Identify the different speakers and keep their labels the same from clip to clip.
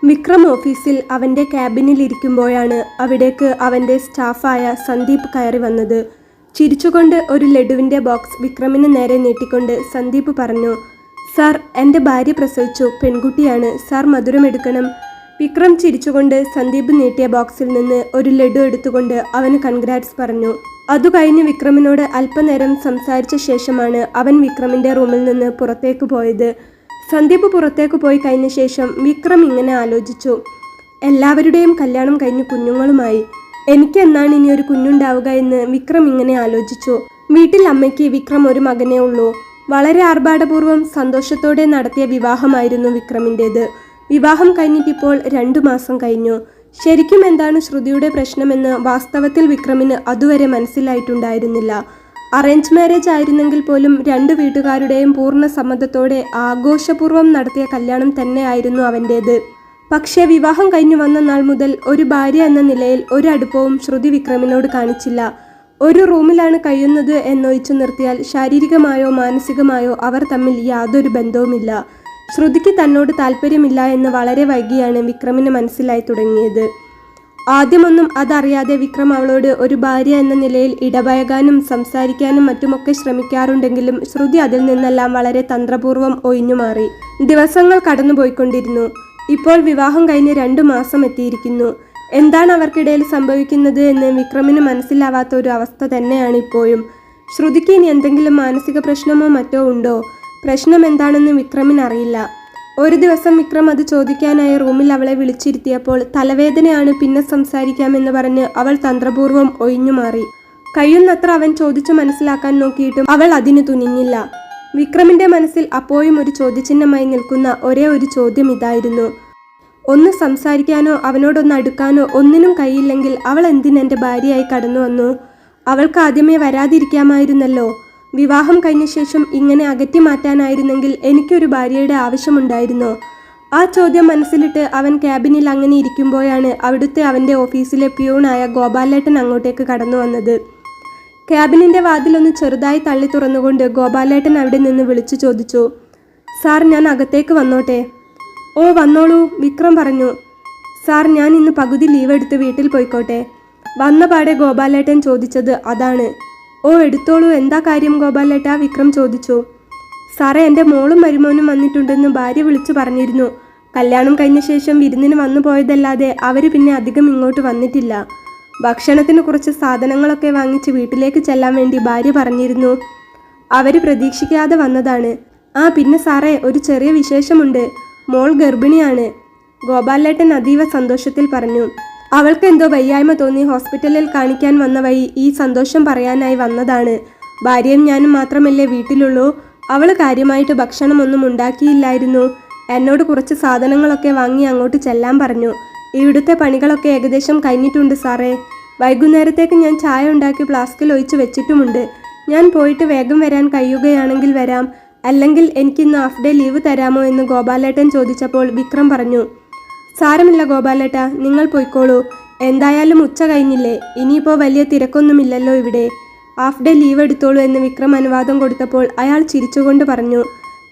Speaker 1: വിക്രം ഓഫീസിൽ അവൻ്റെ ക്യാബിനിലിരിക്കുമ്പോഴാണ് അവിടേക്ക് അവൻ്റെ സ്റ്റാഫായ സന്ദീപ് കയറി വന്നത്. ചിരിച്ചുകൊണ്ട് ഒരു ലഡുവിൻ്റെ ബോക്സ് വിക്രമിന് നേരെ നീട്ടിക്കൊണ്ട് സന്ദീപ് പറഞ്ഞു, "സാർ, എൻ്റെ ഭാര്യ പ്രസവിച്ചു, പെൺകുട്ടിയാണ്. സാർ മധുരം എടുക്കണം." വിക്രം ചിരിച്ചുകൊണ്ട് സന്ദീപ് നീട്ടിയ ബോക്സിൽ നിന്ന് ഒരു ലഡു എടുത്തുകൊണ്ട് അവന് കൺഗ്രാറ്റ്സ് പറഞ്ഞു. അതുകഴിഞ്ഞ് വിക്രമിനോട് അല്പനേരം സംസാരിച്ച ശേഷമാണ് അവൻ വിക്രമിൻ്റെ റൂമിൽ നിന്ന് പുറത്തേക്ക് പോയത്. സന്ദീപ് പുറത്തേക്ക് പോയി കഴിഞ്ഞ ശേഷം വിക്രം ഇങ്ങനെ ആലോചിച്ചു. എല്ലാവരുടെയും കല്യാണം കഴിഞ്ഞ് കുഞ്ഞുങ്ങളുമായി, എനിക്ക് എന്നാണ് ഇനി ഒരു കുഞ്ഞുണ്ടാവുക എന്ന് വിക്രം ഇങ്ങനെ ആലോചിച്ചു. വീട്ടിൽ അമ്മയ്ക്ക് വിക്രം ഒരു മകനേ ഉള്ളൂ. വളരെ ആർഭാടപൂർവ്വം സന്തോഷത്തോടെ നടത്തിയ വിവാഹമായിരുന്നു വിക്രമിൻ്റേത്. വിവാഹം കഴിഞ്ഞിട്ടിപ്പോൾ 2 മാസം കഴിഞ്ഞു. ശരിക്കും എന്താണ് ശ്രുതിയുടെ പ്രശ്നമെന്ന് വാസ്തവത്തിൽ വിക്രമിന് അതുവരെ മനസ്സിലായിട്ടുണ്ടായിരുന്നില്ല. അറേഞ്ച് മാരേജ് ആയിരുന്നെങ്കിൽ പോലും 2 വീട്ടുകാരുടെയും പൂർണ്ണ സമ്മതത്തോടെ ആഘോഷപൂർവ്വം നടത്തിയ കല്യാണം തന്നെയായിരുന്നു അവൻ്റേത്. പക്ഷേ വിവാഹം കഴിഞ്ഞു വന്ന നാൾ മുതൽ ഒരു ഭാര്യ എന്ന നിലയിൽ ഒരു അടുപ്പവും ശ്രുതി വിക്രമിനോട് കാണിച്ചില്ല. ഒരു റൂമിലാണ് കഴിയുന്നത് എന്നൊഴിച്ചു നിർത്തിയാൽ ശാരീരികമായോ മാനസികമായോ അവർ തമ്മിൽ യാതൊരു ബന്ധവുമില്ല. ശ്രുതിക്ക് തന്നോട് താല്പര്യമില്ല എന്ന് വളരെ വൈകിയാണ് വിക്രമിന് മനസ്സിലായി തുടങ്ങിയത്. ആദ്യമൊന്നും അതറിയാതെ വിക്രം അവളോട് ഒരു ഭാര്യ എന്ന നിലയിൽ ഇടപഴകാനും സംസാരിക്കാനും മറ്റുമൊക്കെ ശ്രമിക്കാറുണ്ടെങ്കിലും ശ്രുതി അതിൽ നിന്നെല്ലാം വളരെ തന്ത്രപൂർവ്വം ഒഴിഞ്ഞുമാറി. ദിവസങ്ങൾ കടന്നുപോയിക്കൊണ്ടിരുന്നു. ഇപ്പോൾ വിവാഹം കഴിഞ്ഞ് 2 മാസം എത്തിയിരിക്കുന്നു. എന്താണ് അവർക്കിടയിൽ സംഭവിക്കുന്നത് എന്ന് വിക്രമിന് മനസ്സിലാവാത്ത ഒരു അവസ്ഥ തന്നെയാണ് ഇപ്പോഴും. ശ്രുതിക്ക് ഇനി എന്തെങ്കിലും മാനസിക പ്രശ്നമോ മറ്റോ ഉണ്ടോ? പ്രശ്നം എന്താണെന്ന് വിക്രമിന് അറിയില്ല. ഒരു ദിവസം വിക്രം അത് ചോദിക്കാനായി റൂമിൽ അവളെ വിളിച്ചിരുത്തിയപ്പോൾ തലവേദനയാണ്, പിന്നെ സംസാരിക്കാമെന്ന് പറഞ്ഞ് അവൾ തന്ത്രപൂർവ്വം ഒഴിഞ്ഞുമാറി. കഴിയുന്നത്ര അവൻ ചോദിച്ചു മനസ്സിലാക്കാൻ നോക്കിയിട്ടും അവൾ അതിന് തുനിഞ്ഞില്ല. വിക്രമിന്റെ മനസ്സിൽ അപ്പോഴും ഒരു ചോദ്യചിഹ്നമായി നിൽക്കുന്ന ഒരേ ഒരു ചോദ്യം ഇതായിരുന്നു. ഒന്ന് സംസാരിക്കാനോ അവനോടൊന്ന് അടുക്കാനോ ഒന്നിനും കഴിയില്ലെങ്കിൽ അവൾ എന്തിനെൻ്റെ ഭാര്യയായി കടന്നു വന്നു? അവൾക്ക് ആദ്യമേ വരാതിരിക്കാമായിരുന്നല്ലോ. വിവാഹം കഴിഞ്ഞ ശേഷം ഇങ്ങനെ അകറ്റി മാറ്റാനായിരുന്നെങ്കിൽ എനിക്കൊരു ഭാര്യയുടെ ആവശ്യമുണ്ടായിരുന്നോ? ആ ചോദ്യം മനസ്സിലിട്ട് അവൻ ക്യാബിനിൽ അങ്ങനെ ഇരിക്കുമ്പോഴാണ് അവിടുത്തെ അവൻ്റെ ഓഫീസിലെ പ്യൂണായ ഗോപാലേട്ടൻ അങ്ങോട്ടേക്ക് കടന്നു വന്നത്. ക്യാബിനിൻ്റെ വാതിലൊന്ന് ചെറുതായി തള്ളി തുറന്നുകൊണ്ട് ഗോപാലേട്ടൻ അവിടെ നിന്ന് വിളിച്ചു ചോദിച്ചു, "സാർ, ഞാൻ അകത്തേക്ക് വന്നോട്ടെ?" "ഓ, വന്നോളൂ," വിക്രം പറഞ്ഞു. "സാർ, ഞാൻ ഇന്ന് പകുതി ലീവ് എടുത്ത് വീട്ടിൽ പോയിക്കോട്ടെ?" വന്ന പാടെ ഗോപാലേട്ടൻ ചോദിച്ചത് അതാണ്. "ഓ, എടുത്തോളൂ. എന്താ കാര്യം ഗോപാലേട്ട?" വിക്രം ചോദിച്ചു. "സാറേ, എൻ്റെ മോളും മരുമോനും വന്നിട്ടുണ്ടെന്ന് ഭാര്യ വിളിച്ചു പറഞ്ഞിരുന്നു. കല്യാണം കഴിഞ്ഞ ശേഷം വിരുന്നിന് വന്നു പോയതല്ലാതെ അവർ പിന്നെ അധികം ഇങ്ങോട്ട് വന്നിട്ടില്ല. ഭക്ഷണത്തിന് കുറച്ച് സാധനങ്ങളൊക്കെ വാങ്ങിച്ച് വീട്ടിലേക്ക് ചെല്ലാൻ വേണ്ടി ഭാര്യ പറഞ്ഞിരുന്നു. അവർ പ്രതീക്ഷിക്കാതെ വന്നതാണ്. ആ, പിന്നെ സാറേ, ഒരു ചെറിയ വിശേഷമുണ്ട്. മോൾ ഗർഭിണിയാണ്." ഗോപാലേട്ടൻ അതീവ സന്തോഷത്തിൽ പറഞ്ഞു. "അവൾക്ക് എന്തോ വയ്യായ്മ തോന്നി ഹോസ്പിറ്റലിൽ കാണിക്കാൻ വന്ന വഴി ഈ സന്തോഷം പറയാനായി വന്നതാണ്. ഭാര്യയും ഞാനും മാത്രമല്ലേ വീട്ടിലുള്ളൂ. അവൾ കാര്യമായിട്ട് ഭക്ഷണമൊന്നും ഉണ്ടാക്കിയില്ലായിരുന്നു. എന്നോട് കുറച്ച് സാധനങ്ങളൊക്കെ വാങ്ങി അങ്ങോട്ട് ചെല്ലാൻ പറഞ്ഞു. ഇവിടുത്തെ പണികളൊക്കെ ഏകദേശം കഴിഞ്ഞിട്ടുണ്ട് സാറേ. വൈകുന്നേരത്തേക്ക് ഞാൻ ചായ ഉണ്ടാക്കി ഫ്ലാസ്കിൽ ഒഴിച്ച് വെച്ചിട്ടുമുണ്ട്. ഞാൻ പോയിട്ട് വേഗം വരാൻ കഴിയുകയാണെങ്കിൽ വരാം, അല്ലെങ്കിൽ എനിക്കിന്ന് ഹാഫ് ഡേ ലീവ് തരാമോ എന്ന് ഗോപാലേട്ടൻ ചോദിച്ചപ്പോൾ വിക്രം പറഞ്ഞു, "സാരമില്ല ഗോപാലേട്ട, നിങ്ങൾ പോയിക്കോളൂ. എന്തായാലും ഉച്ച കഴിഞ്ഞില്ലേ, ഇനിയിപ്പോൾ വലിയ തിരക്കൊന്നുമില്ലല്ലോ ഇവിടെ. ഹാഫ് ഡേ ലീവ് എടുത്തോളൂ" എന്ന് വിക്രം അനുവാദം കൊടുത്തപ്പോൾ അയാൾ ചിരിച്ചുകൊണ്ട് പറഞ്ഞു,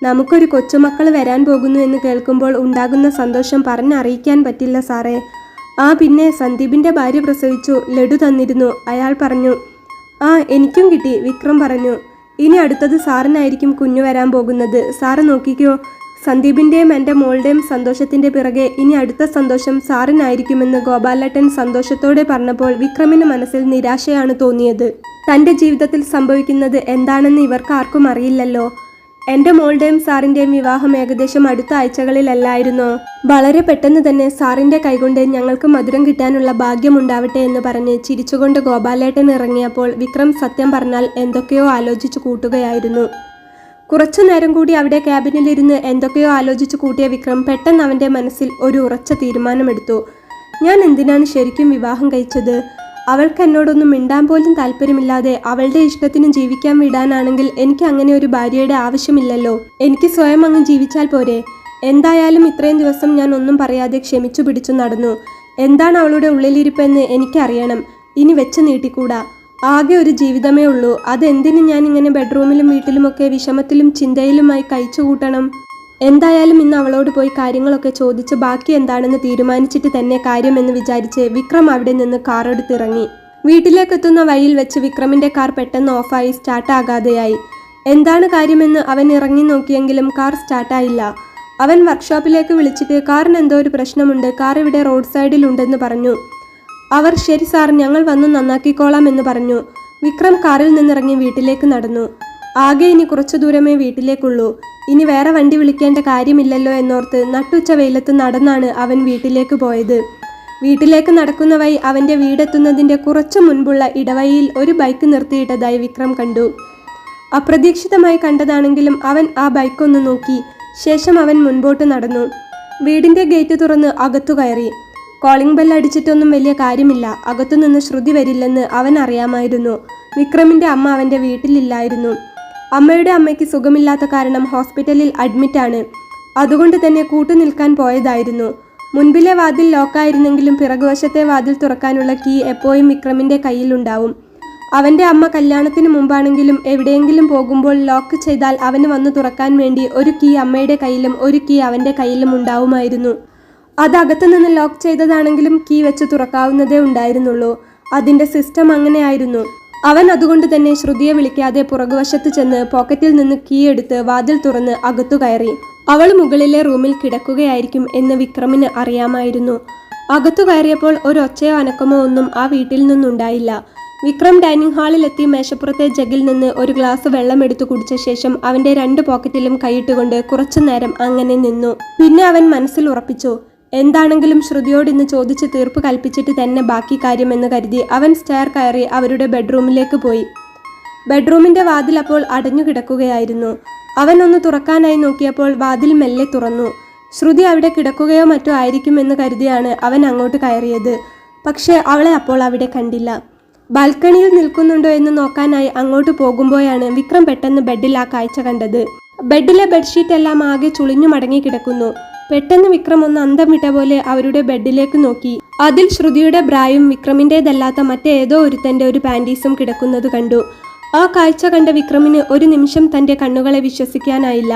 Speaker 1: "നമുക്കൊരു കൊച്ചുമക്കൾ വരാൻ പോകുന്നു എന്ന് കേൾക്കുമ്പോൾ ഉണ്ടാകുന്ന സന്തോഷം പറഞ്ഞറിയിക്കാൻ പറ്റില്ല സാറേ." "ആ, പിന്നെ സന്ദീപിൻ്റെ ഭാര്യ പ്രസവിച്ചു, ലഡു തന്നിരുന്നു," അയാൾ പറഞ്ഞു. "ആ, എനിക്കും കിട്ടി," വിക്രം പറഞ്ഞു. "ഇനി അടുത്തത് സാറിനായിരിക്കും കുഞ്ഞു വരാൻ പോകുന്നത്. സാറ് നോക്കിക്കോ. സന്ദീപിൻ്റെയും എൻ്റെ മോളുടെയും സന്തോഷത്തിൻ്റെ പിറകെ ഇനി അടുത്ത സന്തോഷം സാറിനായിരിക്കുമെന്ന് ഗോപാലേട്ടൻ സന്തോഷത്തോടെ പറഞ്ഞപ്പോൾ വിക്രമിന് മനസ്സിൽ നിരാശയാണ് തോന്നിയത്. തൻ്റെ ജീവിതത്തിൽ സംഭവിക്കുന്നത് എന്താണെന്ന് ഇവർക്ക് ആർക്കും അറിയില്ലല്ലോ. എൻ്റെ മോളുടെയും സാറിൻ്റെയും വിവാഹം ഏകദേശം അടുത്ത ആഴ്ചകളിലല്ലായിരുന്നോ? വളരെ പെട്ടെന്ന് തന്നെ സാറിൻ്റെ കൈകൊണ്ട് ഞങ്ങൾക്ക് മധുരം കിട്ടാനുള്ള ഭാഗ്യമുണ്ടാവട്ടെ എന്ന് പറഞ്ഞ് ചിരിച്ചുകൊണ്ട് ഗോപാലേട്ടൻ ഇറങ്ങിയപ്പോൾ വിക്രം സത്യം പറഞ്ഞാൽ എന്തൊക്കെയോ ആലോചിച്ചു കൂട്ടുകയായിരുന്നു. കുറച്ചു നേരം കൂടി അവിടെ ക്യാബിനിലിരുന്ന് എന്തൊക്കെയോ ആലോചിച്ചു കൂട്ടിയ വിക്രം പെട്ടെന്ന് അവൻ്റെ മനസ്സിൽ ഒരു ഉറച്ച തീരുമാനമെടുത്തു. "ഞാൻ എന്തിനാണ് ശരിക്കും വിവാഹം കഴിച്ചത്? അവൾക്ക് എന്നോടൊന്നും മിണ്ടാൻ പോലും താല്പര്യമില്ലാതെ അവളുടെ ഇഷ്ടത്തിന് ജീവിക്കാൻ വിടാനാണെങ്കിൽ എനിക്ക് അങ്ങനെ ഒരു ഭാര്യയുടെ ആവശ്യമില്ലല്ലോ. എനിക്ക് സ്വയം അങ്ങ് ജീവിച്ചാൽ പോരെ? എന്തായാലും ഇത്രയും ദിവസം ഞാൻ ഒന്നും പറയാതെ ക്ഷമിച്ചു പിടിച്ചു നടന്നു. എന്താണ് അവളുടെ ഉള്ളിലിരിപ്പെന്ന് എനിക്കറിയണം. ഇനി വെച്ച് നീട്ടിക്കൂടാ. ആകെ ഒരു ജീവിതമേ ഉള്ളൂ. അതെന്തിന് ഞാൻ ഇങ്ങനെ ബെഡ്റൂമിലും വീട്ടിലുമൊക്കെ വിഷമത്തിലും ചിന്തയിലുമായി കഴിച്ചു കൂട്ടണം? എന്തായാലും ഇന്ന് അവളോട് പോയി കാര്യങ്ങളൊക്കെ ചോദിച്ച് ബാക്കി എന്താണെന്ന് തീരുമാനിച്ചിട്ട് തന്നെ കാര്യമെന്ന് വിചാരിച്ച് വിക്രം അവിടെ നിന്ന് കാർ എടുത്തിറങ്ങി. വീട്ടിലേക്കെത്തുന്ന വഴിയിൽ വെച്ച് വിക്രമിന്റെ കാർ പെട്ടെന്ന് ഓഫായി സ്റ്റാർട്ടാകാതെയായി. എന്താണ് കാര്യമെന്ന് അവൻ ഇറങ്ങി നോക്കിയെങ്കിലും കാർ സ്റ്റാർട്ടായില്ല. അവൻ വർക്ക്ഷോപ്പിലേക്ക് വിളിച്ചിട്ട് കാറിന് എന്തോ ഒരു പ്രശ്നമുണ്ട്, കാർ ഇവിടെ റോഡ് സൈഡിൽ ഉണ്ടെന്ന് പറഞ്ഞു. അവർ ശരി സാർ, ഞങ്ങൾ വന്ന് നന്നാക്കിക്കോളാം എന്ന് പറഞ്ഞു. വിക്രം കാറിൽ നിന്നിറങ്ങി വീട്ടിലേക്ക് നടന്നു. ആകെ ഇനി കുറച്ചു ദൂരമേ വീട്ടിലേക്കുള്ളൂ. ഇനി വേറെ വണ്ടി വിളിക്കേണ്ട കാര്യമില്ലല്ലോ എന്നോർത്ത് നട്ടുച്ച വെയിലത്ത് നടന്നാണ് അവൻ വീട്ടിലേക്ക് പോയത്. വീട്ടിലേക്ക് നടക്കുന്ന വഴി അവൻ്റെ വീടെത്തുന്നതിൻ്റെ കുറച്ചു മുൻപുള്ള ഇടവഴിയിൽ ഒരു ബൈക്ക് നിർത്തിയിട്ടതായി വിക്രം കണ്ടു. അപ്രതീക്ഷിതമായി കണ്ടതാണെങ്കിലും അവൻ ആ ബൈക്കൊന്ന് നോക്കി. ശേഷം അവൻ മുൻപോട്ട് നടന്നു. വീടിൻ്റെ ഗേറ്റ് തുറന്ന് അകത്തു കയറി. കോളിംഗ് ബെൽ അടിച്ചിട്ടൊന്നും വലിയ കാര്യമില്ല. അകത്തുനിന്ന് ശ്രുതി വരില്ലെന്ന് അവൻ അറിയാമായിരുന്നു. വിക്രമിൻ്റെ അമ്മ അവൻ്റെ വീട്ടിലില്ലായിരുന്നു. അമ്മയുടെ അമ്മയ്ക്ക് സുഖമില്ലാത്ത കാരണം ഹോസ്പിറ്റലിൽ അഡ്മിറ്റാണ്. അതുകൊണ്ട് തന്നെ കൂട്ടുനിൽക്കാൻ പോയതായിരുന്നു. മുൻപിലെ വാതിൽ ലോക്കായിരുന്നെങ്കിലും പിറകുവശത്തെ വാതിൽ തുറക്കാനുള്ള കീ എപ്പോഴും വിക്രമിൻ്റെ കയ്യിലുണ്ടാവും. അവൻ്റെ അമ്മ കല്യാണത്തിന് മുമ്പാണെങ്കിലും എവിടെയെങ്കിലും പോകുമ്പോൾ ലോക്ക് ചെയ്താൽ അവന് വന്ന് തുറക്കാൻ വേണ്ടി ഒരു കീ അമ്മയുടെ കയ്യിലും ഒരു കീ അവൻ്റെ കയ്യിലും ഉണ്ടാവുമായിരുന്നു. അത് അകത്തു നിന്ന് ലോക്ക് ചെയ്തതാണെങ്കിലും കീ വെച്ച് തുറക്കാവുന്നതേ ഉണ്ടായിരുന്നുള്ളൂ. അതിൻ്റെ സിസ്റ്റം അങ്ങനെയായിരുന്നു. അവൻ അതുകൊണ്ട് തന്നെ ശ്രുതിയെ വിളിക്കാതെ പുറകുവശത്ത് ചെന്ന് പോക്കറ്റിൽ നിന്ന് കീ എടുത്ത് വാതിൽ തുറന്ന് അകത്തു കയറി. അവൾ മുകളിലെ റൂമിൽ കിടക്കുകയായിരിക്കും എന്ന് വിക്രമിന് അറിയാമായിരുന്നു. അകത്തു കയറിയപ്പോൾ ഒരു ഒച്ചയോ അനക്കമോ ഒന്നും ആ വീട്ടിൽ നിന്നുണ്ടായില്ല. വിക്രം ഡൈനിങ് ഹാളിലെത്തി മേശപ്പുറത്തെ ജഗിൽ നിന്ന് ഒരു ഗ്ലാസ് വെള്ളം എടുത്തു കുടിച്ച ശേഷം അവൻ്റെ 2 പോക്കറ്റിലും കൈയിട്ടുകൊണ്ട് കുറച്ചു നേരം അങ്ങനെ നിന്നു. പിന്നെ അവൻ മനസ്സിൽ ഉറപ്പിച്ചു, എന്താണെങ്കിലും ശ്രുതിയോട് ഇന്ന് ചോദിച്ച് തീർപ്പ് കൽപ്പിച്ചിട്ട് തന്നെ ബാക്കി കാര്യമെന്ന് കരുതി അവൻ സ്റ്റെയർ കയറി അവരുടെ ബെഡ്റൂമിലേക്ക് പോയി. ബെഡ്റൂമിൻ്റെ വാതിൽ അപ്പോൾ അടഞ്ഞു കിടക്കുകയായിരുന്നു. അവൻ ഒന്ന് തുറക്കാനായി നോക്കിയപ്പോൾ വാതിൽ മെല്ലെ തുറന്നു. ശ്രുതി അവിടെ കിടക്കുകയോ മറ്റോ ആയിരിക്കുമെന്ന് കരുതിയാണ് അവൻ അങ്ങോട്ട് കയറിയത്. പക്ഷേ അവളെ അപ്പോൾ അവിടെ കണ്ടില്ല. ബാൽക്കണിയിൽ നിൽക്കുന്നുണ്ടോ എന്ന് നോക്കാനായി അങ്ങോട്ട് പോകുമ്പോഴാണ് വിക്രം പെട്ടെന്ന് ബെഡിൽ ആ കാഴ്ച കണ്ടത്. ബെഡിലെ ബെഡ്ഷീറ്റ് എല്ലാം ആകെ ചുളിഞ്ഞു മടങ്ങി കിടക്കുന്നു. പെട്ടെന്ന് വിക്രം ഒന്ന് അന്തം വിട്ട പോലെ അവരുടെ ബെഡിലേക്ക് നോക്കി. അതിൽ ശ്രുതിയുടെ ബ്രായും വിക്രമിൻ്റേതല്ലാത്ത മറ്റേതോ ഒരുത്തൻ്റെ ഒരു പാൻറ്റീസും കിടക്കുന്നത് കണ്ടു. ആ കാഴ്ച കണ്ട വിക്രമിന് ഒരു നിമിഷം തൻ്റെ കണ്ണുകളെ വിശ്വസിക്കാനായില്ല.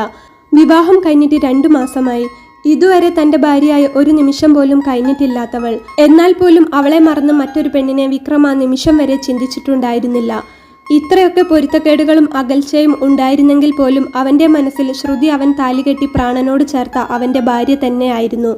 Speaker 1: വിവാഹം കഴിഞ്ഞിട്ട് 2 മാസമായി. ഇതുവരെ തൻ്റെ ഭാര്യയായി ഒരു നിമിഷം പോലും കഴിഞ്ഞിട്ടില്ലാത്തവൾ. എന്നാൽ പോലും അവളെ മറന്ന് മറ്റൊരു പെണ്ണിനെ വിക്രം ആ നിമിഷം വരെ ചിന്തിച്ചിട്ടുണ്ടായിരുന്നില്ല. ഇത്രയൊക്കെ പൊരുത്തക്കേടുകളും അകൽച്ചയും ഉണ്ടായിരുന്നെങ്കിൽ പോലും അവൻ്റെ മനസ്സിൽ ശ്രുതി അവൻ താലികെട്ടി പ്രാണനോട് ചേർത്ത അവൻ്റെ ഭാര്യ തന്നെയായിരുന്നു.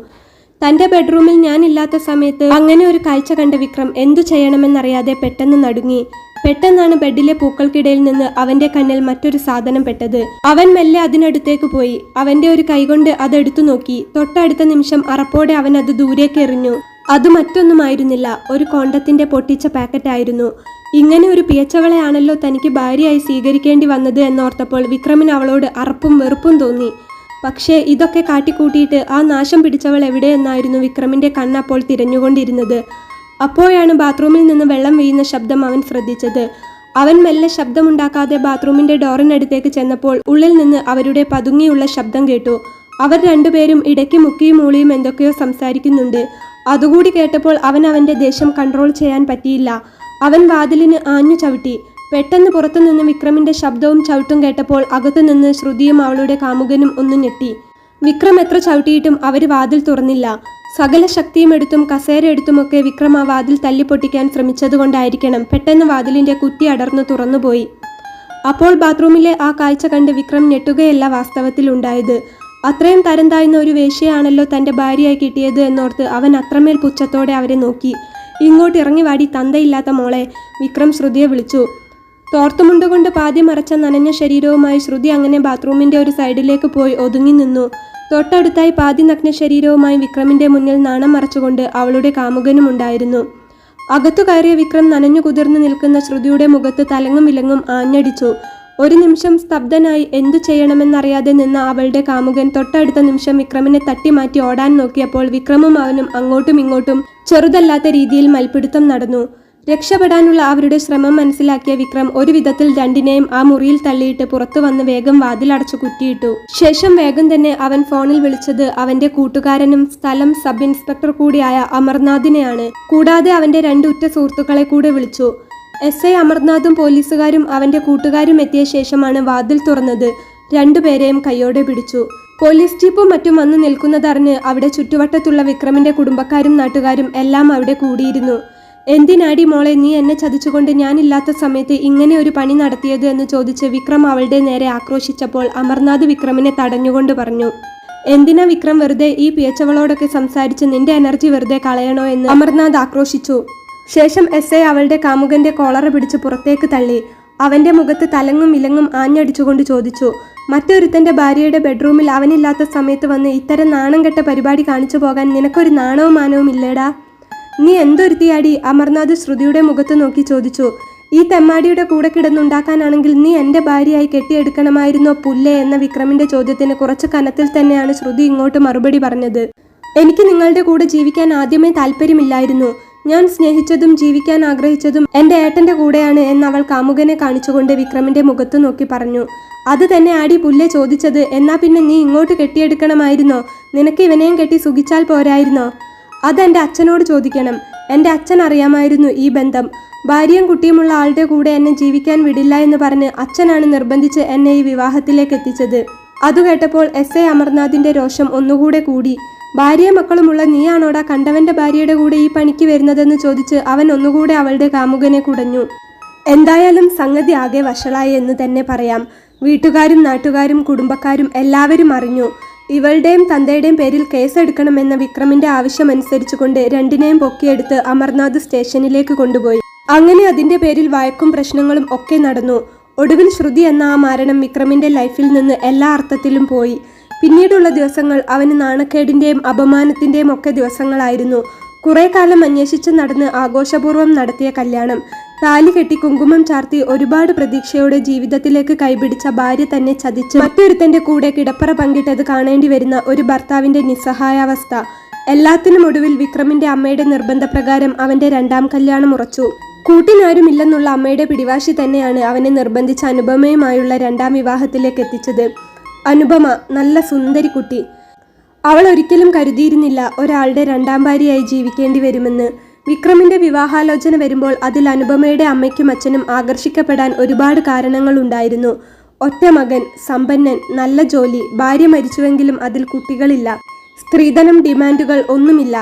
Speaker 1: തൻ്റെ ബെഡ്റൂമിൽ ഞാനില്ലാത്ത സമയത്ത് അങ്ങനെ ഒരു കാഴ്ച കണ്ട വിക്രം എന്തു ചെയ്യണമെന്നറിയാതെ പെട്ടെന്ന് നടുങ്ങി. പെട്ടെന്നാണ് ബെഡിലെ പൂക്കൾക്കിടയിൽ നിന്ന് അവൻ്റെ കണ്ണിൽ മറ്റൊരു സാധനം പെട്ടത്. അവൻ മെല്ലെ അതിനടുത്തേക്ക് പോയി. അവൻ്റെ ഒരു കൈകൊണ്ട് അതെടുത്തു നോക്കി. തൊട്ടടുത്ത നിമിഷം അറപ്പോടെ അവൻ അത് ദൂരേക്ക് എറിഞ്ഞു. അത് മറ്റൊന്നുമായിരുന്നില്ല, ഒരു കോണ്ടത്തിന്റെ പൊട്ടിച്ച പാക്കറ്റായിരുന്നു. ഇങ്ങനെ ഒരു പിയച്ചവളെയാണല്ലോ തനിക്ക് ഭാര്യയായി സ്വീകരിക്കേണ്ടി വന്നത് എന്നോർത്തപ്പോൾ വിക്രമിന് അവളോട് അറപ്പും വെറുപ്പും തോന്നി. പക്ഷേ ഇതൊക്കെ കാട്ടിക്കൂട്ടിയിട്ട് ആ നാശം പിടിച്ചവൾ എവിടെയെന്നായിരുന്നു വിക്രമിൻ്റെ കണ്ണപ്പോൾ തിരഞ്ഞുകൊണ്ടിരുന്നത്. അപ്പോഴാണ് ബാത്റൂമിൽ നിന്ന് വെള്ളം വീഴുന്ന ശബ്ദം അവൻ ശ്രദ്ധിച്ചത്. അവൻ മെല്ലെ ശബ്ദമുണ്ടാക്കാതെ ബാത്റൂമിൻ്റെ ഡോറിനടുത്തേക്ക് ചെന്നപ്പോൾ ഉള്ളിൽ നിന്ന് അവരുടെ പതുങ്ങിയുള്ള ശബ്ദം കേട്ടു. അവർ രണ്ടുപേരും ഇടയ്ക്ക് മുക്കിയും മൂളിയും എന്തൊക്കെയോ സംസാരിക്കുന്നുണ്ട്. അതുകൂടി കേട്ടപ്പോൾ അവൻ്റെ ദേഷ്യം കൺട്രോൾ ചെയ്യാൻ പറ്റിയില്ല. അവൻ വാതിലിന് ആഞ്ഞു ചവിട്ടി. പെട്ടെന്ന് പുറത്തുനിന്ന് വിക്രമിൻ്റെ ശബ്ദവും ചവിട്ടും കേട്ടപ്പോൾ അകത്തുനിന്ന് ശ്രുതിയും അവളുടെ കാമുകനും ഒന്ന് ഞെട്ടി. വിക്രം എത്ര ചവിട്ടിയിട്ടും അവർ വാതിൽ തുറന്നില്ല. സകല ശക്തിയും എടുത്തും കസേര എടുത്തുമൊക്കെ വിക്രം ആ വാതിൽ തല്ലിപ്പൊട്ടിക്കാൻ ശ്രമിച്ചതുകൊണ്ടായിരിക്കണം പെട്ടെന്ന് വാതിലിൻ്റെ കുറ്റി അടർന്നു തുറന്നുപോയി. അപ്പോൾ ബാത്റൂമിലെ ആ കാഴ്ച കണ്ട് വിക്രം ഞെട്ടുകയല്ല വാസ്തവത്തിൽ ഉണ്ടായത്. അത്രയും തരം താഴ്ന്ന ഒരു വേശ്യയാണല്ലോ തൻ്റെ ഭാര്യയായി കിട്ടിയത് എന്നോർത്ത് അവൻ അത്രമേൽ പുച്ഛത്തോടെ അവരെ നോക്കി. ഇങ്ങോട്ട് ഇറങ്ങി വാടി തന്തയില്ലാത്ത മോളെ, വിക്രം ശ്രുതിയെ വിളിച്ചു. തോർത്തുമുണ്ടുകൊണ്ട് പാതി മറച്ച നനഞ്ഞ ശരീരവുമായി ശ്രുതി അങ്ങനെ ബാത്റൂമിൻ്റെ ഒരു സൈഡിലേക്ക് പോയി ഒതുങ്ങി നിന്നു. തൊട്ടടുത്തായി പാതി നഗ്ന ശരീരവുമായി വിക്രമിൻ്റെ മുന്നിൽ നാണം മറച്ചുകൊണ്ട് അവളുടെ കാമുകനും ഉണ്ടായിരുന്നു. അകത്തു കയറിയ വിക്രം നനഞ്ഞു കുതിർന്നു നിൽക്കുന്ന ശ്രുതിയുടെ മുഖത്ത് തലങ്ങും വിലങ്ങും ആഞ്ഞടിച്ചു. ഒരു നിമിഷം സ്തബ്ധനായി എന്തു ചെയ്യണമെന്നറിയാതെ നിന്ന അവളുടെ കാമുകൻ തൊട്ടടുത്ത നിമിഷം വിക്രമിനെ തട്ടിമാറ്റി ഓടാൻ നോക്കിയപ്പോൾ വിക്രമും അവനും അങ്ങോട്ടും ഇങ്ങോട്ടും ചെറുതല്ലാത്ത രീതിയിൽ മൽപ്പിടുത്തം നടന്നു. രക്ഷപ്പെടാനുള്ള അവരുടെ ശ്രമം മനസ്സിലാക്കിയ വിക്രം ഒരു വിധത്തിൽ രണ്ടിനെയും ആ മുറിയിൽ തള്ളിയിട്ട് പുറത്തു വന്ന് വേഗം വാതിലടച്ചു കുറ്റിയിട്ടു. ശേഷം വേഗം തന്നെ അവൻ ഫോണിൽ വിളിച്ചത് അവന്റെ കൂട്ടുകാരനും സ്ഥലം സബ് ഇൻസ്പെക്ടർ കൂടിയായ അമർനാഥിനെയാണ്. കൂടാതെ അവന്റെ 2 ഉറ്റ സുഹൃത്തുക്കളെ കൂടെ വിളിച്ചു. എസ് ഐ അമർനാഥും പോലീസുകാരും അവന്റെ കൂട്ടുകാരും എത്തിയ ശേഷമാണ് വാതിൽ തുറന്നത്. 2 പേരെയും കൈയോടെ പിടിച്ചു. പോലീസ് ജീപ്പും മറ്റും വന്നു നിൽക്കുന്നതറിഞ്ഞ് അവിടെ ചുറ്റുവട്ടത്തുള്ള വിക്രമിന്റെ കുടുംബക്കാരും നാട്ടുകാരും എല്ലാം അവിടെ കൂടിയിരുന്നു. എന്തിനാടി മോളെ നീ എന്നെ ചതിച്ചുകൊണ്ട് ഞാനില്ലാത്ത സമയത്ത് ഇങ്ങനെ ഒരു പണി നടത്തിയത് എന്ന് ചോദിച്ച് വിക്രം അവളുടെ നേരെ ആക്രോശിച്ചപ്പോൾ അമർനാഥ് വിക്രമിനെ തടഞ്ഞുകൊണ്ട് പറഞ്ഞു, എന്തിനാ വിക്രം വെറുതെ ഈ പിയച്ചവളോടൊക്കെ സംസാരിച്ച് നിന്റെ എനർജി വെറുതെ കളയണോ എന്ന് അമർനാഥ് ആക്രോശിച്ചു. ശേഷം എസ് ഐ അവളുടെ കാമുകന്റെ കോളറ പിടിച്ച് പുറത്തേക്ക് തള്ളി. അവന്റെ മുഖത്ത് തലങ്ങും വിലങ്ങും ആഞ്ഞടിച്ചുകൊണ്ട് ചോദിച്ചു, മറ്റൊരുത്തന്റെ ഭാര്യയുടെ ബെഡ്റൂമിൽ അവനില്ലാത്ത സമയത്ത് വന്ന് ഇത്തരം നാണം കെട്ട പരിപാടി കാണിച്ചു പോകാൻ നിനക്കൊരു നാണവും മാനവും ഇല്ലേടാ? നീ എന്തൊരുത്തിയാടി? അമർനാഥ് ശ്രുതിയുടെ മുഖത്ത് നോക്കി ചോദിച്ചു. ഈ തെമ്മാടിയുടെ കൂടെ കിടന്നുണ്ടാക്കാനാണെങ്കിൽ നീ എൻ്റെ ഭാര്യയായി കെട്ടിയെടുക്കണമായിരുന്നോ പുല്ലേ എന്ന വിക്രമിന്റെ ചോദ്യത്തിന് കുറച്ച് കനത്തിൽ തന്നെയാണ് ശ്രുതി ഇങ്ങോട്ട് മറുപടി പറഞ്ഞത്. എനിക്ക് നിങ്ങളുടെ കൂടെ ജീവിക്കാൻ ആദ്യമേ താല്പര്യമില്ലായിരുന്നു. ഞാൻ സ്നേഹിച്ചതും ജീവിക്കാൻ ആഗ്രഹിച്ചതും എൻ്റെ ഏട്ടന്റെ കൂടെയാണ് എന്ന് അവൾ കാമുകനെ കാണിച്ചുകൊണ്ട് വിക്രമിന്റെ മുഖത്ത് നോക്കി പറഞ്ഞു. അത് തന്നെ ആടി പുല്ലേ ചോദിച്ചത്. എന്നാ പിന്നെ നീ ഇങ്ങോട്ട് കെട്ടിയെടുക്കണമായിരുന്നോ? നിനക്ക് ഇവനെയും കെട്ടി സുഖിച്ചാൽ പോരായിരുന്നോ? അതെൻ്റെ അച്ഛനോട് ചോദിക്കണം. എൻ്റെ അച്ഛൻ അറിയാമായിരുന്നു ഈ ബന്ധം. ഭാര്യയും കുട്ടിയുമുള്ള ആളുടെ കൂടെ എന്നെ ജീവിക്കാൻ വിടില്ല എന്ന് പറഞ്ഞ് അച്ഛനാണ് നിർബന്ധിച്ച് എന്നെ ഈ വിവാഹത്തിലേക്ക് എത്തിച്ചത്. അതു കേട്ടപ്പോൾ എസ് ഐ അമർനാഥിന്റെ രോഷം ഒന്നുകൂടെ കൂടി. ഭാര്യയും മക്കളുമുള്ള നീയാണോടാ കണ്ടവന്റെ ഭാര്യയുടെ കൂടെ ഈ പണിക്ക് വരുന്നതെന്ന് ചോദിച്ച് അവൻ ഒന്നുകൂടെ അവളുടെ കാമുകനെ കുടഞ്ഞു. എന്തായാലും സംഗതി ആകെ വഷളായി എന്ന് തന്നെ പറയാം. വീട്ടുകാരും നാട്ടുകാരും കുടുംബക്കാരും എല്ലാവരും അറിഞ്ഞു. ഇവളുടെയും തന്തയുടെയും പേരിൽ കേസെടുക്കണമെന്ന വിക്രമിന്റെ ആവശ്യമനുസരിച്ചുകൊണ്ട് രണ്ടിനെയും പൊക്കിയെടുത്ത് അമർനാഥ് സ്റ്റേഷനിലേക്ക് കൊണ്ടുപോയി. അങ്ങനെ അതിന്റെ പേരിൽ വഴക്കും പ്രശ്നങ്ങളും ഒക്കെ നടന്നു. ഒടുവിൽ ശ്രുതി എന്ന ആ മരണം വിക്രമിന്റെ ലൈഫിൽ നിന്ന് എല്ലാ അർത്ഥത്തിലും പോയി. പിന്നീടുള്ള ദിവസങ്ങൾ അവന് നാണക്കേടിന്റെയും അപമാനത്തിന്റെയും ഒക്കെ ദിവസങ്ങളായിരുന്നു. കുറെ കാലം അന്വേഷിച്ച് നടന്ന് ആഘോഷപൂർവ്വം നടത്തിയ കല്യാണം, താലി കെട്ടി കുങ്കുമം ചാർത്തി ഒരുപാട് പ്രതീക്ഷയോടെ ജീവിതത്തിലേക്ക് കൈപിടിച്ച ഭാര്യ തന്നെ ചതിച്ച് മറ്റൊരുത്തന്റെ കൂടെ കിടപ്പറ പങ്കിട്ടത് കാണേണ്ടി വരുന്ന ഒരു ഭർത്താവിന്റെ നിസ്സഹായാവസ്ഥ. എല്ലാത്തിനും ഒടുവിൽ വിക്രമിന്റെ അമ്മയുടെ നിർബന്ധപ്രകാരം അവന്റെ രണ്ടാം കല്യാണം ഉറച്ചു. കൂട്ടിനാരുമില്ലെന്നുള്ള അമ്മയുടെ പിടിവാശി തന്നെയാണ് അവനെ നിർബന്ധിച്ച അനുപമയുമായുള്ള രണ്ടാം വിവാഹത്തിലേക്ക് എത്തിച്ചത്. അനുപമ നല്ല സുന്ദരി കുട്ടി. അവൾ ഒരിക്കലും കരുതിയിരുന്നില്ല ഒരാളുടെ രണ്ടാം ഭാര്യയായി ജീവിക്കേണ്ടി വരുമെന്ന്. വിക്രമിന്റെ വിവാഹാലോചന വരുമ്പോൾ അതിൽ അനുപമയുടെ അമ്മയ്ക്കും അച്ഛനും ആകർഷിക്കപ്പെടാൻ ഒരുപാട് കാരണങ്ങളുണ്ടായിരുന്നു. ഒറ്റ മകൻ, സമ്പന്നൻ, നല്ല ജോലി, ഭാര്യ മരിച്ചുവെങ്കിലും അതിൽ കുട്ടികളില്ല, സ്ത്രീധനം ഡിമാൻഡുകൾ ഒന്നുമില്ല.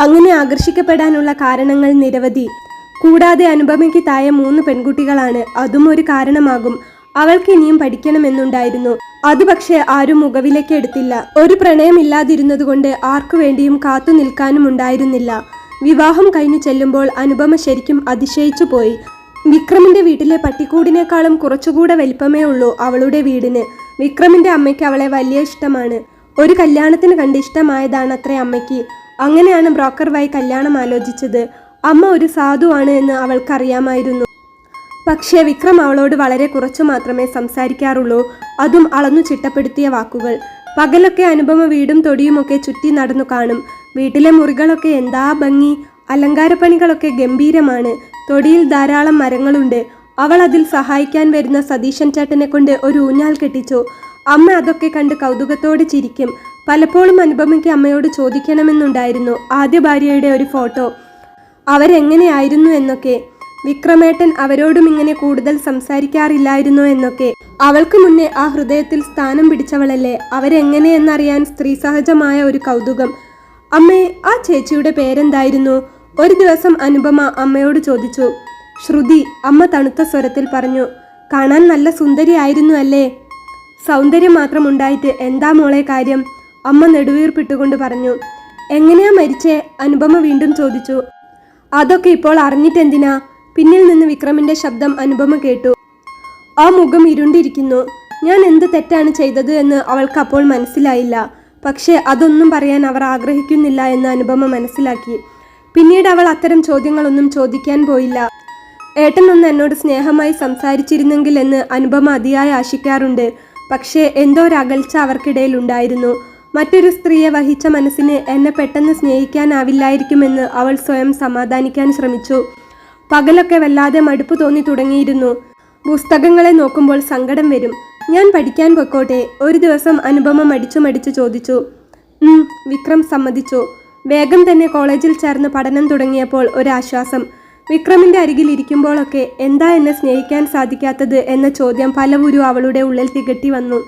Speaker 1: അങ്ങനെ ആകർഷിക്കപ്പെടാനുള്ള കാരണങ്ങൾ നിരവധി. കൂടാതെ അനുപമയ്ക്ക് താഴെ 3 പെൺകുട്ടികളാണ്. അതും ഒരു കാരണമാകും. അവൾക്ക് ഇനിയും പഠിക്കണമെന്നുണ്ടായിരുന്നു. അത് പക്ഷേ ആരും മുഖവിലേക്ക് എടുത്തില്ല. ഒരു പ്രണയമില്ലാതിരുന്നതുകൊണ്ട് ആർക്കു വേണ്ടിയും കാത്തു നിൽക്കാനും ഉണ്ടായിരുന്നില്ല. വിവാഹം കഴിഞ്ഞു ചെല്ലുമ്പോൾ അനുപമ ശരിക്കും അതിശയിച്ചു പോയി. വിക്രമിന്റെ വീട്ടിലെ പട്ടിക്കൂടിനേക്കാളും കുറച്ചുകൂടെ വലിപ്പമേ ഉള്ളൂ അവളുടെ വീടിന്. വിക്രമിന്റെ അമ്മയ്ക്ക് അവളെ വലിയ ഇഷ്ടമാണ്. ഒരു കല്യാണത്തിന് കണ്ട് ഇഷ്ടമായതാണത്രേ അമ്മയ്ക്ക്. അങ്ങനെയാണ് ബ്രോക്കർ വഴി കല്യാണം ആലോചിച്ചത്. അമ്മ ഒരു സാധുവാണ് എന്ന് അവൾക്കറിയാമായിരുന്നു. പക്ഷേ വിക്രം അവളോട് വളരെ കുറച്ചു മാത്രമേ സംസാരിക്കാറുള്ളൂ. അതും അളന്നു ചിട്ടപ്പെടുത്തിയ വാക്കുകൾ. പകലൊക്കെ അനുപമ വീടും തൊടിയുമൊക്കെ ചുറ്റി നടന്നു കാണും. വീട്ടിലെ മുറികളൊക്കെ എന്താ ഭംഗി! അലങ്കാരപ്പണികളൊക്കെ ഗംഭീരമാണ്. തൊടിയിൽ ധാരാളം മരങ്ങളുണ്ട്. അവൾ അതിൽ സഹായിക്കാൻ വരുന്ന സതീശൻ ചേട്ടനെ കൊണ്ട് ഒരു ഊഞ്ഞാൽ കെട്ടിച്ചു. അമ്മ അതൊക്കെ കണ്ട് കൗതുകത്തോടെ ചിരിക്കും. പലപ്പോഴും അനുപമയ്ക്ക് അമ്മയോട് ചോദിക്കണമെന്നുണ്ടായിരുന്നു ആദ്യ ഭാര്യയുടെ ഒരു ഫോട്ടോ, അവരെങ്ങനെയായിരുന്നു എന്നൊക്കെ. വിക്രമേട്ടൻ അവരോടും ഇങ്ങനെ കൂടുതൽ സംസാരിക്കാറില്ലായിരുന്നോ എന്നൊക്കെ. അവൾക്ക് മുന്നേ ആ ഹൃദയത്തിൽ സ്ഥാനം പിടിച്ചവളല്ലേ, അവരെങ്ങനെയെന്നറിയാൻ സ്ത്രീ സഹജമായ ഒരു കൗതുകം. അമ്മേ, ആ ചേച്ചിയുടെ പേരെന്തായിരുന്നു? ഒരു ദിവസം അനുപമ അമ്മയോട് ചോദിച്ചു. ശ്രുതി, അമ്മ തണുത്ത സ്വരത്തിൽ പറഞ്ഞു. കാണാൻ നല്ല സുന്ദരിയായിരുന്നു അല്ലേ? സൗന്ദര്യം മാത്രം ഉണ്ടായിട്ട് എന്താ മോളെ കാര്യം? അമ്മ നെടുവീർപ്പിട്ടുകൊണ്ട് പറഞ്ഞു. എങ്ങനെയാ മരിച്ചേ? അനുപമ വീണ്ടും ചോദിച്ചു. അതൊക്കെ ഇപ്പോൾ അറിഞ്ഞിട്ടെന്തിനാ? പിന്നിൽ നിന്ന് വിക്രമിന്റെ ശബ്ദം അനുപമ കേട്ടു. ആ മുഖം ഇരുണ്ടിരിക്കുന്നു. ഞാൻ എന്ത് തെറ്റാണ് ചെയ്തത് എന്ന് അവൾക്ക് അപ്പോൾ മനസ്സിലായില്ല. പക്ഷേ അതൊന്നും പറയാൻ അവർ ആഗ്രഹിക്കുന്നില്ല എന്ന് അനുപമ മനസ്സിലാക്കി. പിന്നീട് അവൾ അത്തരം ചോദ്യങ്ങളൊന്നും ചോദിക്കാൻ പോയില്ല. ഏട്ടനൊന്ന് എന്നോട് സ്നേഹമായി സംസാരിച്ചിരുന്നെങ്കിൽ എന്ന് അനുപമ അതിയായി ആശിക്കാറുണ്ട്. പക്ഷേ എന്തോ ഒരകൽച്ച അവർക്കിടയിൽ ഉണ്ടായിരുന്നു. മറ്റൊരു സ്ത്രീയെ വഹിച്ച മനസ്സിന് എന്നെ പെട്ടെന്ന് സ്നേഹിക്കാനാവില്ലായിരിക്കുമെന്ന് അവൾ സ്വയം സമാധാനിക്കാൻ ശ്രമിച്ചു. പകലൊക്കെ വല്ലാതെ മടുപ്പ് തോന്നി തുടങ്ങിയിരുന്നു. പുസ്തകങ്ങളെ നോക്കുമ്പോൾ സങ്കടം വരും. ഞാൻ പഠിക്കാൻ പൊക്കോട്ടെ? ഒരു ദിവസം അനുപമ മടിച്ചു ചോദിച്ചു. വിക്രം സമ്മതിച്ചു. വേഗം തന്നെ കോളേജിൽ ചേർന്ന് പഠനം തുടങ്ങിയപ്പോൾ ഒരാശ്വാസം. വിക്രമിന്റെ അരികിൽ ഇരിക്കുമ്പോഴൊക്കെ എന്താ എന്നെ സ്നേഹിക്കാൻ സാധിക്കാത്തത് എന്ന ചോദ്യം പലവുരു അവളുടെ ഉള്ളിൽ തികട്ടി വന്നു.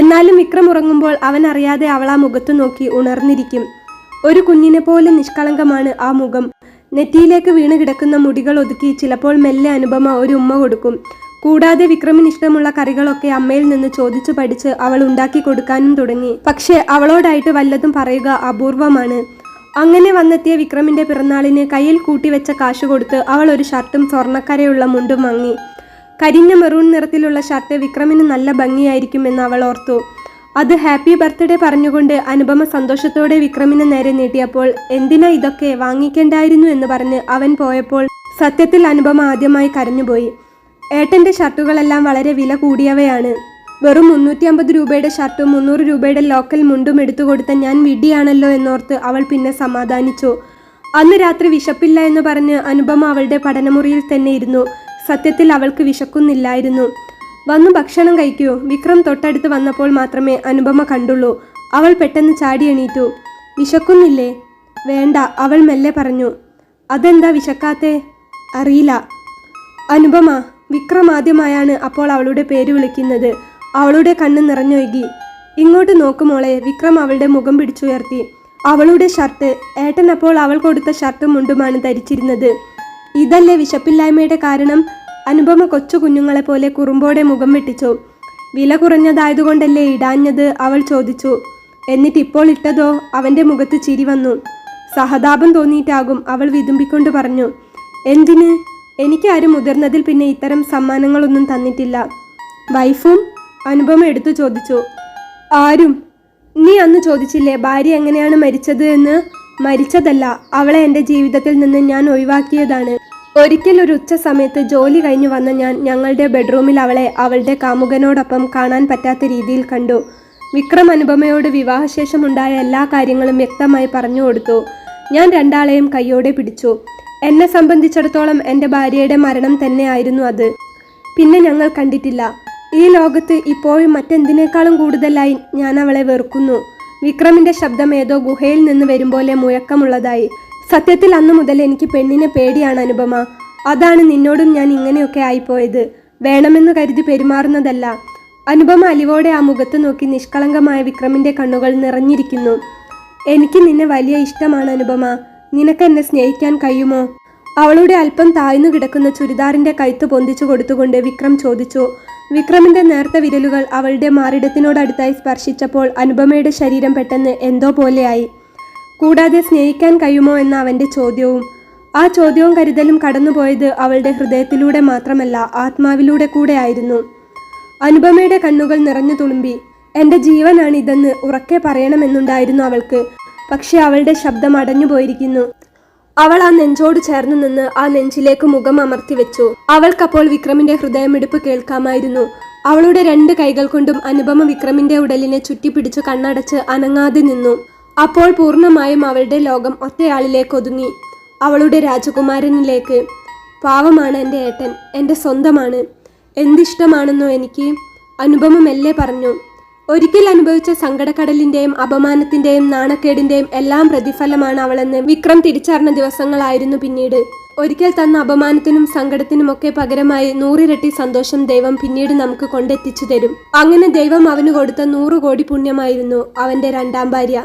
Speaker 1: എന്നാലും വിക്രം ഉറങ്ങുമ്പോൾ അവൻ അറിയാതെ അവൾ ആ മുഖത്ത് നോക്കി ഉണർന്നിരിക്കും. ഒരു കുഞ്ഞിനെ പോലെ നിഷ്കളങ്കമാണ് ആ മുഖം. നെറ്റിയിലേക്ക് വീണ് കിടക്കുന്ന മുടികൾ ഒതുക്കി ചിലപ്പോൾ മെല്ലെ അനുപമ ഒരു ഉമ്മ കൊടുക്കും. കൂടാതെ വിക്രമിന് ഇഷ്ടമുള്ള കറികളൊക്കെ അമ്മയിൽ നിന്ന് ചോദിച്ചു പഠിച്ച് അവൾ ഉണ്ടാക്കി കൊടുക്കാനും തുടങ്ങി. പക്ഷേ അവളോടായിട്ട് വല്ലതും പറയുക അപൂർവമാണ്. അങ്ങനെ വന്നെത്തിയ വിക്രമിന്റെ പിറന്നാളിന് കയ്യിൽ കൂട്ടിവെച്ച കാശ് കൊടുത്ത് അവൾ ഒരു ഷർട്ടും സ്വർണ്ണക്കരയുള്ള മുണ്ടും വാങ്ങി. കരിഞ്ഞ മെറൂൺ നിറത്തിലുള്ള ഷർട്ട് വിക്രമിന് നല്ല ഭംഗിയായിരിക്കുമെന്ന് അവൾ ഓർത്തു. അത് ഹാപ്പി ബർത്ത്ഡേ പറഞ്ഞുകൊണ്ട് അനുപമ സന്തോഷത്തോടെ വിക്രമിന് നേരെ നീട്ടിയപ്പോൾ എന്തിനാ ഇതൊക്കെ, വാങ്ങിക്കേണ്ടായിരുന്നു എന്ന് പറഞ്ഞ് അവൻ പോയപ്പോൾ സത്യത്തിൽ അനുപമ ആദ്യമായി കരഞ്ഞുപോയി. ഏട്ടന്റെ ഷർട്ടുകളെല്ലാം വളരെ വില കൂടിയവയാണ്. വെറും 350 രൂപയുടെ ഷർട്ടും 300 രൂപയുടെ ലോക്കൽ മുണ്ടും എടുത്തു കൊടുത്ത ഞാൻ വിഡ്ഢിയാണല്ലോ എന്നോർത്ത് അവൾ പിന്നെ സമാധാനിച്ചു. അന്ന് രാത്രി വിശപ്പില്ല എന്ന് പറഞ്ഞ് അനുപമ അവളുടെ പഠനമുറിയിൽ തന്നെ ഇരുന്നു. സത്യത്തിൽ അവൾക്ക് വിശക്കുന്നില്ലായിരുന്നു. വന്നു ഭക്ഷണം കഴിക്കൂ. വിക്രം തൊട്ടടുത്ത് വന്നപ്പോൾ മാത്രമേ അനുപമ കണ്ടുള്ളൂ. അവൾ പെട്ടെന്ന് ചാടി എണീറ്റു. വിശക്കുന്നില്ലേ? വേണ്ട, അവൾ മെല്ലെ പറഞ്ഞു. അതെന്താ വിശക്കാത്തെ? അറിയില്ല. അനുപമ, വിക്രം ആദ്യമായാണ് അപ്പോൾ അവളുടെ പേര് വിളിക്കുന്നത്. അവളുടെ കണ്ണ് നിറഞ്ഞൊഴുകി. ഇങ്ങോട്ട് നോക്കുമോളെ. വിക്രം അവളുടെ മുഖം പിടിച്ചുയർത്തി. അവളുടെ ഷർട്ട്. ഏട്ടൻ അപ്പോൾ അവൾ കൊടുത്ത ഷർട്ടും മുണ്ടുമാണ് ധരിച്ചിരുന്നത്. ഇതല്ലേ വിശപ്പില്ലായ്മയുടെ കാരണം? അനുപമ കൊച്ചു കുഞ്ഞുങ്ങളെ പോലെ കുറുമ്പോടെ മുഖം വെട്ടിച്ചു. വില കുറഞ്ഞതായതുകൊണ്ടല്ലേ ഇടാഞ്ഞത്? അവൾ ചോദിച്ചു. എന്നിട്ട് ഇപ്പോൾ ഇട്ടതോ? അവന്റെ മുഖത്ത് ചിരി വന്നു. സഹതാപം തോന്നിയിട്ടാകും, അവൾ വിതുമ്പിക്കൊണ്ട് പറഞ്ഞു. എന്തിന്? എനിക്കാരും മുതിർന്നതിൽ പിന്നെ ഇത്തരം സമ്മാനങ്ങളൊന്നും തന്നിട്ടില്ല. വൈഫും? അനുപമ എടുത്തു ചോദിച്ചു. ആരും? നീ അന്ന് ചോദിച്ചില്ലേ ഭാര്യ എങ്ങനെയാണ് മരിച്ചത് എന്ന്? മരിച്ചതല്ല, അവളെ എൻ്റെ ജീവിതത്തിൽ നിന്ന് ഞാൻ ഒഴിവാക്കിയതാണ്. ഒരിക്കൽ ഒരു ഉച്ച സമയത്ത് ജോലി കഴിഞ്ഞു വന്ന ഞാൻ ഞങ്ങളുടെ ബെഡ്റൂമിൽ അവളെ അവളുടെ കാമുകനോടൊപ്പം കാണാൻ പറ്റാത്ത രീതിയിൽ കണ്ടു. വിക്രം അനുപമയോട് വിവാഹശേഷമുണ്ടായ എല്ലാ കാര്യങ്ങളും വ്യക്തമായി പറഞ്ഞു കൊടുത്തു. ഞാൻ രണ്ടാളെയും കയ്യോടെ പിടിച്ചു. എന്നെ സംബന്ധിച്ചിടത്തോളം എൻ്റെ ഭാര്യയുടെ മരണം തന്നെയായിരുന്നു അത്. പിന്നെ ഞങ്ങൾ കണ്ടിട്ടില്ല. ഈ ലോകത്ത് ഇപ്പോഴും മറ്റെന്തിനേക്കാളും കൂടുതലായി ഞാൻ അവളെ വെറുക്കുന്നു. വിക്രമിന്റെ ശബ്ദം ഏതോ ഗുഹയിൽ നിന്ന് വരും പോലെ മുഴക്കമുള്ളതായി. സത്യത്തിൽ അന്നു മുതൽ എനിക്ക് പെണ്ണിനെ പേടിയാണ് അനുപമ. അതാണ് നിന്നോടും ഞാൻ ഇങ്ങനെയൊക്കെ ആയിപ്പോയത്. വേണമെന്ന് കരുതി പെരുമാറുന്നതല്ല. അനുപമ അലിവോടെ ആ മുഖത്ത് നോക്കി നിഷ്കളങ്കമായ വിക്രമിന്റെ കണ്ണുകൾ നിറഞ്ഞിരിക്കുന്നു. എനിക്ക് നിന്നെ വലിയ ഇഷ്ടമാണ് അനുപമ. നിനക്ക് എന്നെ സ്നേഹിക്കാൻ കഴിയുമോ? അവളുടെ അല്പം താഴ്ന്നു കിടക്കുന്ന ചുരിദാറിന്റെ കഴുത്ത് പൊന്തിച്ചു കൊടുത്തുകൊണ്ട് വിക്രം ചോദിച്ചു. വിക്രമിന്റെ നേർത്ത വിരലുകൾ അവളുടെ മാറിടത്തിനോടടുത്തായി സ്പർശിച്ചപ്പോൾ അനുപമയുടെ ശരീരം പെട്ടെന്ന് എന്തോ പോലെയായി. കൂടാതെ സ്നേഹിക്കാൻ കഴിയുമോ എന്ന അവന്റെ ചോദ്യവും. ആ ചോദ്യവും കരുതലും കടന്നുപോയത് അവളുടെ ഹൃദയത്തിലൂടെ മാത്രമല്ല, ആത്മാവിലൂടെ കൂടെ ആയിരുന്നു. അനുപമയുടെ കണ്ണുകൾ നിറഞ്ഞു തുളുമ്പി. എൻ്റെ ജീവനാണിതെന്ന് ഉറക്കെ പറയണമെന്നുണ്ടായിരുന്നു അവൾക്ക്. പക്ഷെ അവളുടെ ശബ്ദം അടഞ്ഞു പോയിരിക്കുന്നു. അവൾ ആ നെഞ്ചോട് ചേർന്ന് നിന്ന് ആ നെഞ്ചിലേക്ക് മുഖം അമർത്തി വെച്ചു. അവൾക്കപ്പോൾ വിക്രമിന്റെ ഹൃദയമിടിപ്പ് കേൾക്കാമായിരുന്നു. അവളുടെ 2 കൈകൾ കൊണ്ടും അനുപമ വിക്രമിന്റെ ഉടലിനെ ചുറ്റിപ്പിടിച്ചു കണ്ണടച്ച് അനങ്ങാതെ നിന്നു. അപ്പോൾ പൂർണ്ണമായും അവളുടെ ലോകം ഒറ്റയാളിലേക്ക് ഒതുങ്ങി. അവളുടെ രാജകുമാരനിലേക്ക്. പാവമാണ് എൻ്റെ ഏട്ടൻ, എൻ്റെ സ്വന്തമാണ്. എന്തിഷ്ടമാണെന്നോ എനിക്ക്? അനുപമ മെല്ലെ പറഞ്ഞു. ഒരിക്കൽ അനുഭവിച്ച സങ്കടക്കടലിന്റെയും അപമാനത്തിന്റെയും നാണക്കേടിന്റെയും എല്ലാം പ്രതിഫലമാണ് അവളെന്ന് വിക്രം തിരിച്ചറിഞ്ഞ ദിവസങ്ങളായിരുന്നു പിന്നീട്. ഒരിക്കൽ തന്ന അപമാനത്തിനും സങ്കടത്തിനുമൊക്കെ പകരമായി 100 ഇരട്ടി സന്തോഷം ദൈവം പിന്നീട് നമുക്ക് കൊണ്ടെത്തിച്ചു തരും. അങ്ങനെ ദൈവം അവന് കൊടുത്ത 100 കോടി പുണ്യമായിരുന്നു അവന്റെ 2ാം ഭാര്യ.